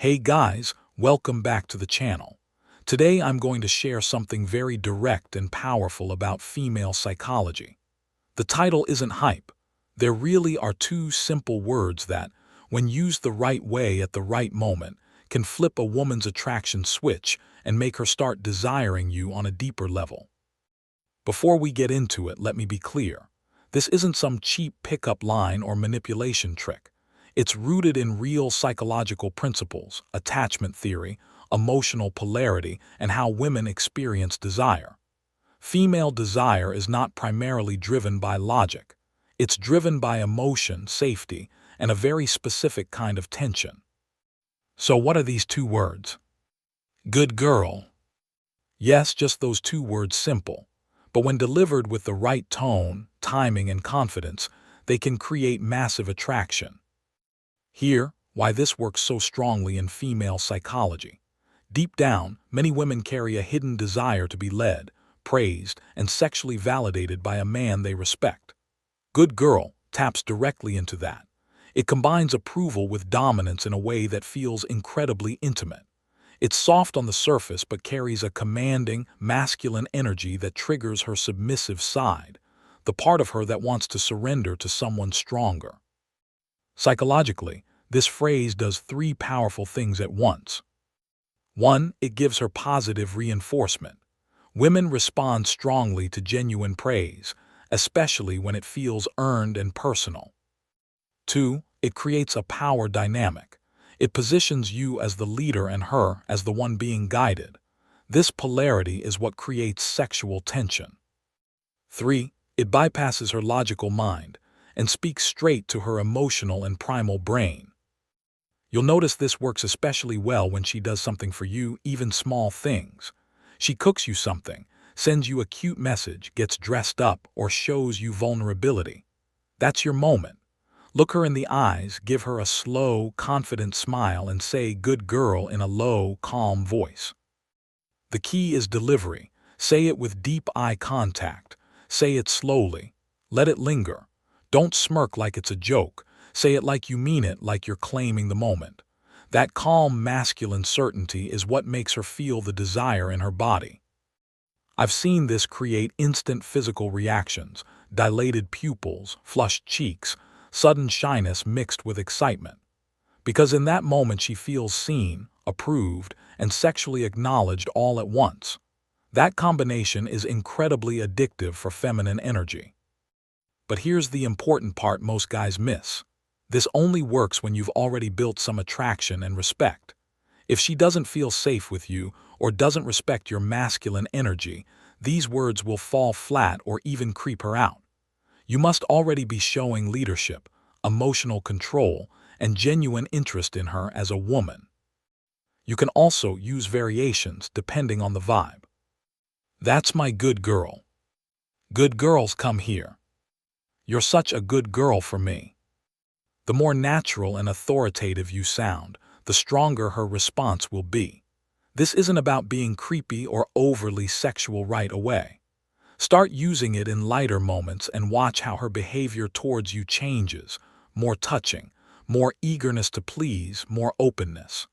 Hey guys, welcome back to the channel. Today I'm going to share something very direct and powerful about female psychology. The title isn't hype. There really are two simple words that, when used the right way at the right moment, can flip a woman's attraction switch and make her start desiring you on a deeper level. Before we get into it, let me be clear. This isn't some cheap pickup line or manipulation trick. It's rooted in real psychological principles, attachment theory, emotional polarity, and how women experience desire. Female desire is not primarily driven by logic. It's driven by emotion, safety, and a very specific kind of tension. So what are these two words? Good girl. Yes, just those two words, simple. But when delivered with the right tone, timing, and confidence, they can create massive attraction. Here, why this works so strongly in female psychology. Deep down, many women carry a hidden desire to be led, praised, and sexually validated by a man they respect. Good girl taps directly into that. It combines approval with dominance in a way that feels incredibly intimate. It's soft on the surface but carries a commanding, masculine energy that triggers her submissive side, the part of her that wants to surrender to someone stronger. Psychologically, this phrase does three powerful things at once. 1. It gives her positive reinforcement. Women respond strongly to genuine praise, especially when it feels earned and personal. 2. It creates a power dynamic. It positions you as the leader and her as the one being guided. This polarity is what creates sexual tension. 3. It bypasses her logical mind and speaks straight to her emotional and primal brain. You'll notice this works especially well when she does something for you, even small things. She cooks you something, sends you a cute message, gets dressed up, or shows you vulnerability. That's your moment. Look her in the eyes, give her a slow, confident smile, and say "good girl" in a low, calm voice. The key is delivery. Say it with deep eye contact. Say it slowly. Let it linger. Don't smirk like it's a joke. Say it like you mean it, like you're claiming the moment. That calm, masculine certainty is what makes her feel the desire in her body. I've seen this create instant physical reactions, dilated pupils, flushed cheeks, sudden shyness mixed with excitement. Because in that moment she feels seen, approved, and sexually acknowledged all at once. That combination is incredibly addictive for feminine energy. But here's the important part most guys miss. This only works when you've already built some attraction and respect. If she doesn't feel safe with you or doesn't respect your masculine energy, these words will fall flat or even creep her out. You must already be showing leadership, emotional control, and genuine interest in her as a woman. You can also use variations depending on the vibe. That's my good girl. Good girls, come here. You're such a good girl for me. The more natural and authoritative you sound, the stronger her response will be. This isn't about being creepy or overly sexual right away. Start using it in lighter moments and watch how her behavior towards you changes. More touching, more eagerness to please, more openness.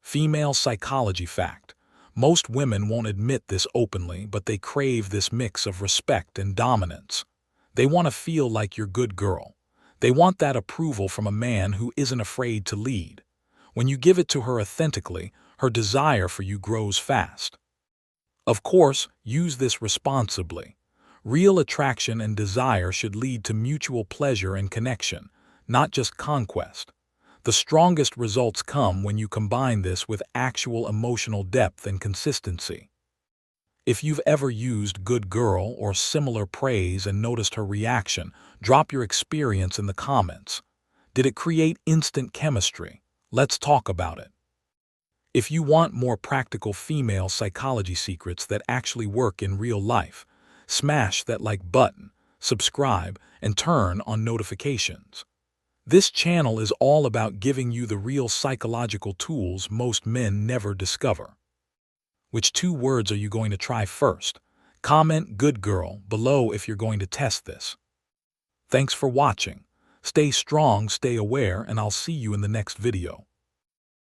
Female psychology fact. Most women won't admit this openly, but they crave this mix of respect and dominance. They want to feel like your good girl. They want that approval from a man who isn't afraid to lead. When you give it to her authentically, her desire for you grows fast. Of course, use this responsibly. Real attraction and desire should lead to mutual pleasure and connection, not just conquest. The strongest results come when you combine this with actual emotional depth and consistency. If you've ever used "good girl" or similar praise and noticed her reaction, drop your experience in the comments. Did it create instant chemistry? Let's talk about it. If you want more practical female psychology secrets that actually work in real life, smash that like button, subscribe, and turn on notifications. This channel is all about giving you the real psychological tools most men never discover. Which two words are you going to try first? Comment "good girl" below if you're going to test this. Thanks for watching. Stay strong, stay aware, and I'll see you in the next video.